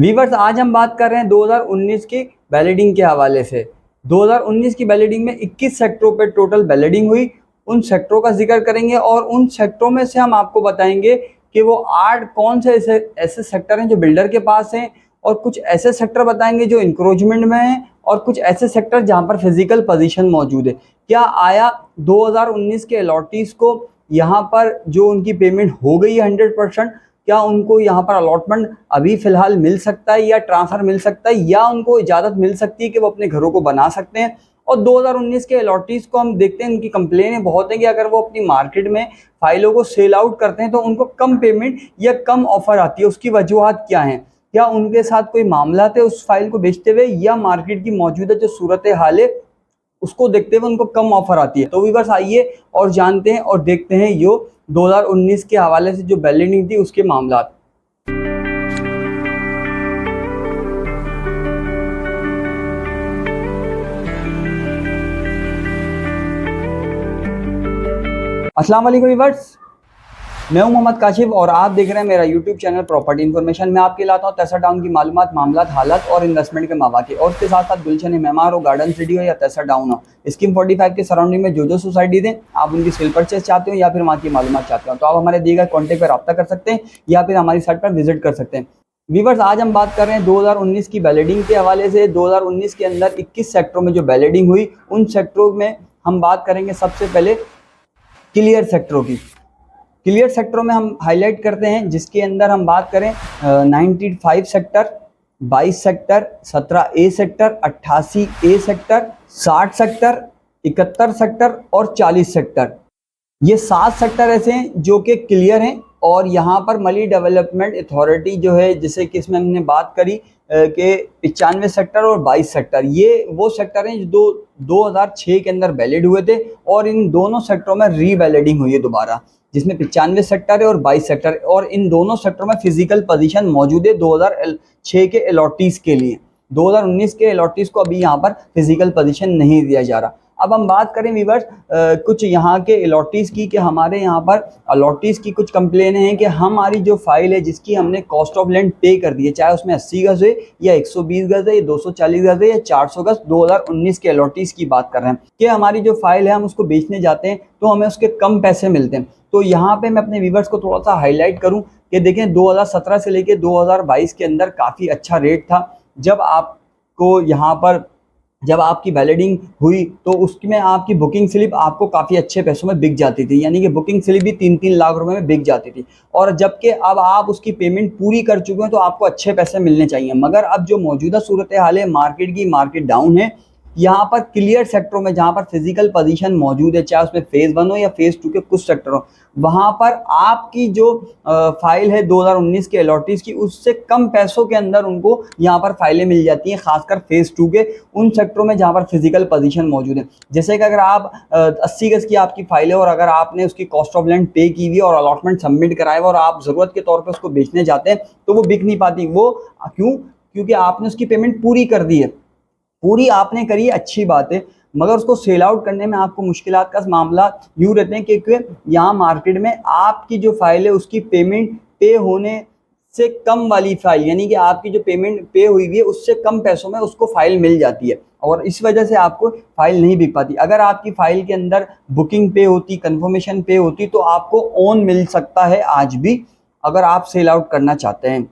Viewers, आज हम बात कर रहे हैं 2019 की बैलेडिंग के हवाले से। 2019 की बैलेडिंग में 21 सेक्टरों पे टोटल बैलेडिंग हुई। उन सेक्टरों का जिक्र करेंगे और उन सेक्टरों में से हम आपको बताएंगे कि वो 8 कौन से ऐसे सेक्टर हैं जो बिल्डर के पास हैं, और कुछ ऐसे सेक्टर बताएंगे जो इंक्रोचमेंट में हैं, और कुछ ऐसे सेक्टर जहां पर फिजिकल पोजीशन मौजूद है। क्या आया 2019 के अलॉटीज को यहाँ पर जो उनकी पेमेंट हो गई है 100%, क्या उनको यहाँ पर अलॉटमेंट अभी फिलहाल मिल सकता है या ट्रांसफर मिल सकता है, या उनको इजाज़त मिल सकती है कि वो अपने घरों को बना सकते हैं। और 2019 के अलॉटीज को हम देखते हैं, उनकी कंप्लेनें बहुत हैं कि अगर वो अपनी मार्केट में फाइलों को सेल आउट करते हैं तो उनको कम पेमेंट या कम ऑफर आती है। उसकी वजूहत क्या हैं? क्या उनके साथ कोई मामला थे उस फाइल को बेचते हुए, या मार्केट की मौजूदा जो सूरत हाल है उसको देखते हुए उनको कम ऑफर आती है? तो व्यूअर्स, आइए और जानते हैं और देखते हैं यो 2019 के हवाले से जो बैलेंडिंग थी उसके मामला। अस्सलाम वालेकुम व्यूअर्स, मैं हूं मोहम्मद काशिफ और आप देख रहे हैं मेरा यूट्यूब चैनल प्रॉपर्टी इन्फॉर्मेशन। मैं आपके लाता हूं तैसा टाउन की मालूमात, मामलात, हालात और इन्वेस्टमेंट के मौके, और उसके साथ साथ गुलशन मेमार हो, गार्डन सिटी हो या तैसा टाउन हो, स्कीम 45 के सराउंडिंग में जो सोसाइटीज हैं आप उनकी सेल परचेज चाहते हो या फिर वहाँ की मालूमात चाहते हो, तो आप हमारे दिए गए कॉन्टैक्ट पर रब्ता कर सकते हैं या फिर हमारी साइट पर विजिट कर सकते हैं। व्यूअर्स, आज हम बात कर रहे हैं 2019 की बैलेडिंग के हवाले से। 2019 के अंदर 21 सेक्टरों में जो बैलेडिंग हुई, उन सेक्टरों में हम बात करेंगे सबसे पहले क्लियर सेक्टरों की। क्लियर सेक्टरों में हम हाईलाइट करते हैं, जिसके अंदर हम बात करें 95 sector, 22 sector, 17A sector, 88A sector, 60 sector, 71 sector और 40 सेक्टर। ये 7 सेक्टर ऐसे हैं जो कि क्लियर हैं, और यहाँ पर मली डेवलपमेंट अथॉरिटी जो है, जिसे कि इसमें हमने बात करी कि 95 सेक्टर और 22 सेक्टर, ये वो सेक्टर हैं जो 2006 के अंदर वैलिड हुए थे, और इन दोनों सेक्टरों में रीवैलिडिंग हुई है दोबारा, जिसमें 95 सेक्टर है और 22 सेक्टर है, और इन दोनों सेक्टरों में फिजिकल पोजीशन मौजूद है 2006 के अलॉटीज के लिए। 2019 के अलॉटीज को अभी यहाँ पर फिजिकल पोजीशन नहीं दिया जा रहा। अब हम बात करें व्यूअर्स कुछ यहाँ के अलॉटीज की, कि हमारे यहाँ पर अलॉटीज की कुछ कंप्लेन हैं कि हमारी जो फाइल है जिसकी हमने कॉस्ट ऑफ लैंड पे कर दी है, चाहे उसमें 80 गज है या 120 गज है या 240 गज है या 400 गज, 2019 के अलॉटीज की बात कर रहे हैं, कि हमारी जो फाइल है हम उसको बेचने जाते हैं तो हमें उसके कम पैसे मिलते हैं। तो यहाँ पे मैं अपने व्यूअर्स को थोड़ा सा हाईलाइट करूँ कि देखें, 2017 से लेके 2022 के अंदर काफ़ी अच्छा रेट था। जब आपको यहाँ पर जब आपकी बैलेडिंग हुई तो उसमें आपकी बुकिंग स्लिप आपको काफ़ी अच्छे पैसों में बिक जाती थी, यानी कि बुकिंग स्लिप भी 3-3 लाख रुपए में बिक जाती थी। और जबकि अब आप उसकी पेमेंट पूरी कर चुके हैं तो आपको अच्छे पैसे मिलने चाहिए, मगर अब जो मौजूदा सूरत हाल है मार्केट की, मार्केट डाउन है। यहाँ पर क्लियर सेक्टरों में जहाँ पर फिजिकल पोजीशन मौजूद है, चाहे उसमें फेज़ 1 हो या फेज़ 2 के कुछ सेक्टर हो, वहाँ पर आपकी जो फाइल है 2019 के अलॉटीज की, उससे कम पैसों के अंदर उनको यहाँ पर फाइलें मिल जाती हैं, खासकर फेज़ 2 के उन सेक्टरों में जहाँ पर फिजिकल पोजीशन मौजूद है। जैसे कि अगर आप 80 गज की आपकी फाइल है और अगर आपने उसकी कॉस्ट ऑफ लैंड पे की हुई है और अलॉटमेंट सबमिट कराया हुआ और आप ज़रूरत के तौर पर उसको बेचने जाते हैं तो वो बिक नहीं पाती। वो क्यों? क्योंकि आपने उसकी पेमेंट पूरी कर दी है, पूरी आपने करी, अच्छी बात है, मगर उसको सेल आउट करने में आपको मुश्किलात का मामला यूँ रहते हैं, क्योंकि यहाँ मार्केट में आपकी जो फाइल है उसकी पेमेंट पे होने से कम वाली फाइल, यानी कि आपकी जो पेमेंट पे हुई है उससे कम पैसों में उसको फाइल मिल जाती है, और इस वजह से आपको फाइल नहीं बिक पाती। अगर आपकी फाइल के अंदर बुकिंग पे होती, कंफर्मेशन पे होती, तो आपको ओन मिल सकता है आज भी, अगर आप सेल आउट करना चाहते हैं।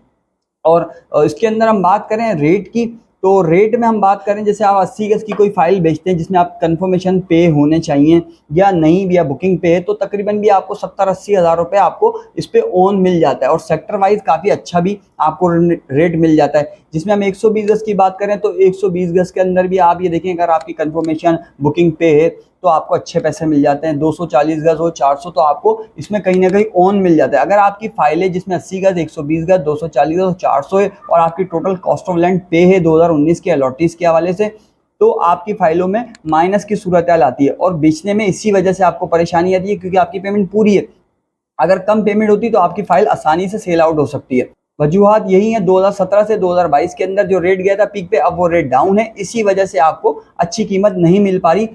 और इसके अंदर हम बात करें रेट की, तो रेट में हम बात करें, जैसे आप 80 गज की कोई फाइल बेचते हैं जिसमें आप कंफर्मेशन पे होने चाहिए या नहीं भी, या बुकिंग पे है, तो तकरीबन भी आपको 70-80 हज़ार रुपये आपको इस पे ओन मिल जाता है, और सेक्टर वाइज काफ़ी अच्छा भी आपको रेट मिल जाता है। जिसमें हम 120 गज की बात करें तो 120 गज के अंदर भी आप ये देखें, अगर आपकी कंफर्मेशन बुकिंग पे है तो आपको अच्छे पैसे मिल जाते हैं। 240 गज हो, 400, तो आपको इसमें कहीं ना कहीं ओन मिल जाता है। अगर आपकी फाइल है जिसमें 80 गज, 120 गज, 240 गज, 400 है, और आपकी टोटल कॉस्ट ऑफ लैंड पे है 2019 के अलॉटीज के हवाले से, तो आपकी फाइलों में माइनस की सूरत आती है, और बेचने में इसी वजह से आपको परेशानी आती है, क्योंकि आपकी पेमेंट पूरी है। अगर कम पेमेंट होती तो आपकी फाइल आसानी से सेल आउट हो सकती है। वजूहत यही है, 2017 से 2022 के अंदर जो रेट गया था पीक पे, अब वो रेट डाउन है, इसी वजह से आपको अच्छी कीमत नहीं मिल पा रही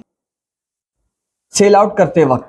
सेल आउट करते वक्त।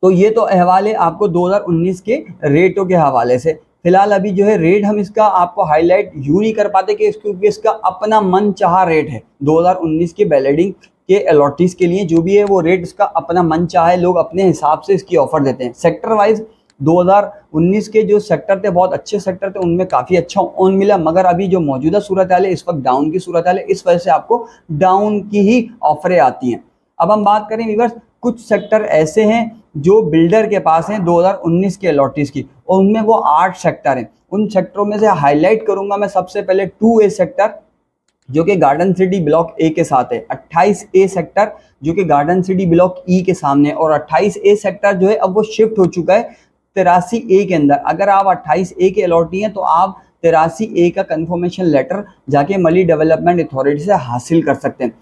तो ये तो अहवाल है आपको 2019 के रेटों के हवाले से। फिलहाल अभी जो है रेट हम इसका आपको हाईलाइट यूँ नहीं कर पाते कि क्योंकि इसका अपना मन चाहा रेट है। 2019 के बैलेडिंग के अलॉटीज़ के लिए जो भी है वो रेट इसका अपना मन चाहा है, लोग अपने हिसाब से इसकी ऑफ़र देते हैं। सेक्टर वाइज 2019 के जो सेक्टर थे बहुत अच्छे सेक्टर थे, उनमें काफ़ी अच्छा ऑन मिला, मगर अभी जो मौजूदा सूरत हाल है इस वक्त डाउन की सूरत हाल है, इस वजह से आपको डाउन की ही ऑफरें आती हैं। अब हम बात करें व्यूअर्स, कुछ सेक्टर ऐसे हैं जो बिल्डर के पास हैं 2019 के अलॉटीज़ की, और उनमें वो 8 सेक्टर हैं। उन सेक्टरों में से हाईलाइट करूंगा मैं सबसे पहले 2A सेक्टर जो कि गार्डन सिटी ब्लॉक ए के साथ है, 28A सेक्टर जो कि गार्डन सिटी ब्लॉक ई के सामने, और 28A सेक्टर जो है अब वो शिफ्ट हो चुका है 83A के अंदर। अगर आप 28A के अलॉटी हैं तो आप 83A का कंफर्मेशन लेटर जाके मली डेवलपमेंट अथॉरिटी से हासिल कर सकते हैं।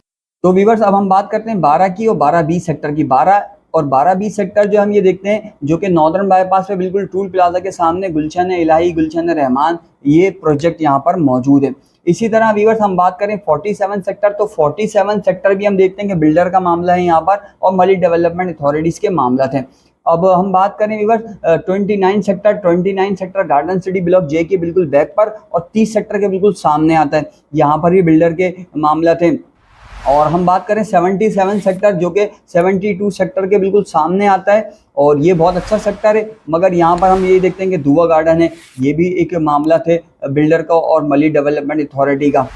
तो व्यूअर्स अब हम बात करते हैं 12 की और 12B सेक्टर की। 12 और 12B सेक्टर जो हम ये देखते हैं जो कि नॉर्दर्न बाईपास पे बिल्कुल टूल प्लाजा के सामने गुलशन इलाही, गुलशन रहमान, ये प्रोजेक्ट यहाँ पर मौजूद है। इसी तरह व्यूअर्स हम बात करें 47 सेक्टर, तो 47 सेक्टर भी हम देखते हैं कि बिल्डर का मामला है यहाँ पर और मली डेवलपमेंट अथॉरिटीज़ के मामला थे। अब हम बात करें viewers 29 sector garden city block J के बिल्कुल बैक पर और 30 सेक्टर के बिल्कुल सामने आता है, यहाँ पर भी बिल्डर के मामला थे। और हम बात करें 77 सेक्टर जो कि 72 सेक्टर के बिल्कुल सामने आता है, और ये बहुत अच्छा सेक्टर है, मगर यहाँ पर हम ये देखते हैं कि धुआ गार्डन है, ये भी एक मामला थे बिल्डर का और मली डेवलपमेंट अथॉरिटी का।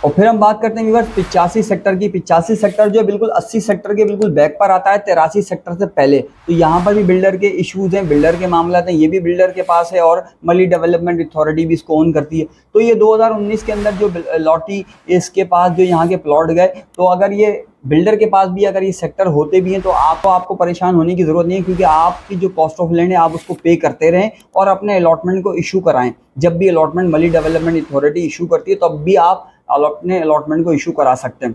और फिर हम बात करते हैं व्यूअर्स 85 सेक्टर की। 85 सेक्टर जो है बिल्कुल 80 सेक्टर के बिल्कुल बैक पर आता है, 83 सेक्टर से पहले। तो यहाँ पर भी बिल्डर के इश्यूज हैं, बिल्डर के मामला हैं, ये भी बिल्डर के पास है और मली डेवलपमेंट अथॉरिटी भी इसको ओन करती है। तो ये 2019 के अंदर जो लॉटी इसके पास जो यहाँ के प्लॉट गए, तो अगर ये बिल्डर के पास भी अगर ये सेक्टर होते भी हैं तो आपको परेशान होने की ज़रूरत नहीं है, क्योंकि आपकी जो कॉस्ट ऑफ लैंड है आप उसको पे करते रहें और अपने अलॉटमेंट को इशू कराएं। जब भी अलॉटमेंट मली डेवलपमेंट अथॉरिटी इशू करती है तब भी आप अपने अलॉटमेंट को इशू करा सकते हैं।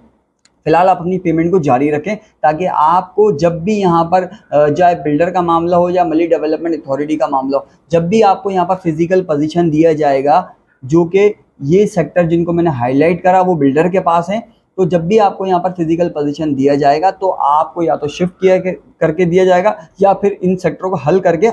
फिलहाल आप अपनी पेमेंट को जारी रखें ताकि आपको जब भी यहाँ पर चाहे बिल्डर का मामला हो या मली डेवलपमेंट अथॉरिटी का मामला हो, जब भी आपको यहाँ पर फिजिकल पोजीशन दिया जाएगा जो कि ये सेक्टर जिनको मैंने हाईलाइट करा वो बिल्डर के पास हैं, तो जब भी आपको यहाँ पर फिजिकल पोजीशन दिया जाएगा तो आपको या तो शिफ्ट किया करके दिया जाएगा या फिर इन सेक्टरों को हल करके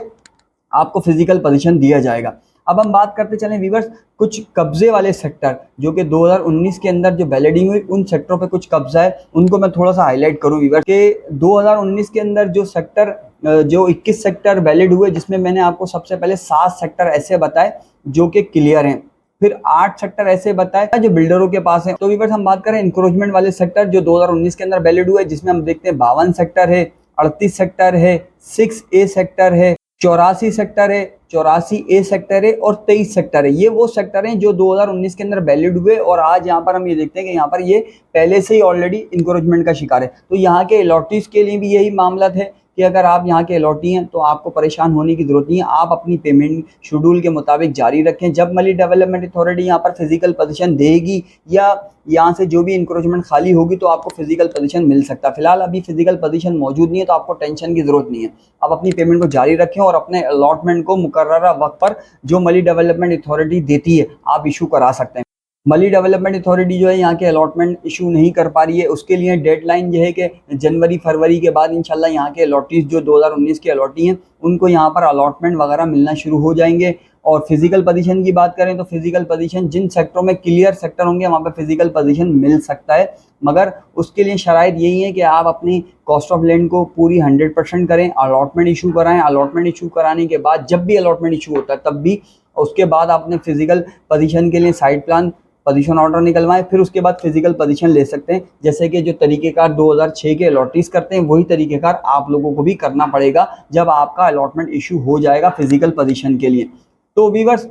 आपको फिजिकल पोजीशन दिया जाएगा। अब हम बात करते चलें व्यूअर्स कुछ कब्जे वाले सेक्टर जो कि 2019 के अंदर जो बैलेडिंग हुई उन सेक्टरों पे कुछ कब्जा है, उनको मैं थोड़ा सा हाईलाइट करूं व्यूअर्स के 2019 के अंदर जो सेक्टर जो 21 सेक्टर वैलिड हुए, जिसमें मैंने आपको सबसे पहले 7 सेक्टर ऐसे बताए जो कि क्लियर हैं, फिर 8 सेक्टर ऐसे बताए जो बिल्डरों के पास है। तो व्यूअर्स हम बात करें इंक्रोचमेंट वाले सेक्टर जो 2019 के अंदर वैलिड हुए, जिसमें हम देखते हैं 52 सेक्टर है, 38 सेक्टर है, 6A सेक्टर है, 84 सेक्टर है, 84A सेक्टर है और 23 सेक्टर है। ये वो सेक्टर हैं जो 2019 के अंदर वैलिड हुए और आज यहाँ पर हम ये देखते हैं कि यहाँ पर ये पहले से ही ऑलरेडी इंक्रोचमेंट का शिकार है। तो यहाँ के अलॉटीज के लिए भी यही मामला थे कि अगर आप यहाँ के अलॉटी हैं तो आपको परेशान होने की जरूरत नहीं है, आप अपनी पेमेंट शेड्यूल के मुताबिक जारी रखें। जब मली डेवलपमेंट अथॉरिटी यहाँ पर फिजिकल पोजीशन देगी या यहाँ से जो भी इंक्रोचमेंट खाली होगी तो आपको फिजिकल पोजीशन मिल सकता है। फिलहाल अभी फिजिकल पोजीशन मौजूद नहीं है तो आपको टेंशन की जरूरत नहीं है। आप अपनी पेमेंट को जारी रखें और अपने अलॉटमेंट को मुकर्ररा वक्त पर जो मली डेवलपमेंट अथॉरिटी देती है आप इशू करा सकते हैं। मली डेवलपमेंट अथॉरिटी जो है यहाँ के अलॉटमेंट इशू नहीं कर पा रही है, उसके लिए डेडलाइन ये है कि जनवरी फरवरी के बाद इंशाल्लाह यहाँ के अलॉटीज जो 2019 के अलॉटी हैं उनको यहाँ पर अलॉटमेंट वगैरह मिलना शुरू हो जाएंगे। और फिजिकल पोजीशन की बात करें तो फिजिकल पोजीशन जिन सेक्टरों में क्लियर सेक्टर होंगे वहाँ पर फिजिकल पोजीशन मिल सकता है, मगर उसके लिए शराइत यही है कि आप अपनी कॉस्ट ऑफ लैंड को पूरी 100% करें, अलॉटमेंट इशू कराएं। अलॉटमेंट इशू कराने के बाद जब भी अलॉटमेंट इशू होता है तब भी उसके बाद आपने फिजिकल पोजीशन के लिए साइड प्लान पोजीशन ऑर्डर निकलवाएं, फिर उसके बाद फिजिकल पोजीशन ले सकते हैं। जैसे कि जो तरीक़ेकार 2006 के अलॉटीज करते हैं वही तरीक़ेकार आप लोगों को भी करना पड़ेगा जब आपका अलॉटमेंट इशू हो जाएगा फिजिकल पोजीशन के लिए। तो व्यूअर्स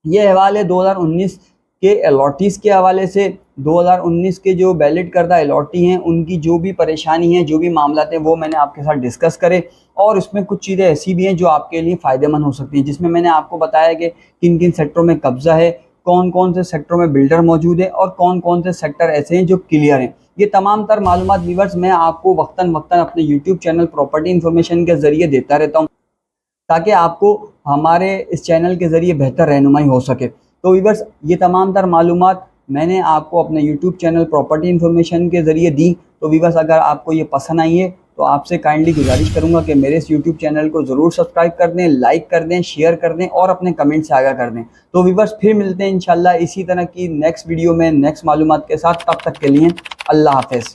ये हवाल है 2019 के अलॉटीज़ के हवाले से। 2019 के जो वैलिड करदा अलॉटी हैं उनकी जो भी परेशानी है, जो भी मामला थे वो मैंने आपके साथ डिस्कस करे, और इसमें कुछ चीज़ें ऐसी भी हैं जो आपके लिए फ़ायदेमंद हो सकती हैं, जिसमें मैंने आपको बताया कि किन किन सेक्टरों में कब्जा है, कौन कौन से सेक्टरों में बिल्डर मौजूद है और कौन कौन से सेक्टर ऐसे हैं जो क्लियर हैं। ये तमाम तर मालूमात व्यूअर्स मैं आपको वक्तन वक्तन अपने यूट्यूब चैनल प्रॉपर्टी इन्फॉर्मेशन के ज़रिए देता रहता हूँ ताकि आपको हमारे इस चैनल के ज़रिए बेहतर रहनुमाई हो सके। तो व्यूअर्स ये तमाम तर मालूमात मैंने आपको अपने यूट्यूब चैनल प्रॉपर्टी इन्फॉर्मेशन के ज़रिए दी। तो व्यूअर्स अगर आपको ये पसंद आई है तो आपसे काइंडली गुजारिश करूंगा कि मेरे इस यूट्यूब चैनल को ज़रूर सब्सक्राइब कर दें, लाइक कर दें, शेयर कर दें और अपने कमेंट से आगाह कर दें। तो व्यूअर्स फिर मिलते हैं इंशाल्लाह इसी तरह की नेक्स्ट वीडियो में नेक्स्ट मालूमात के साथ। तब तक के लिए अल्लाह हाफ़िज़।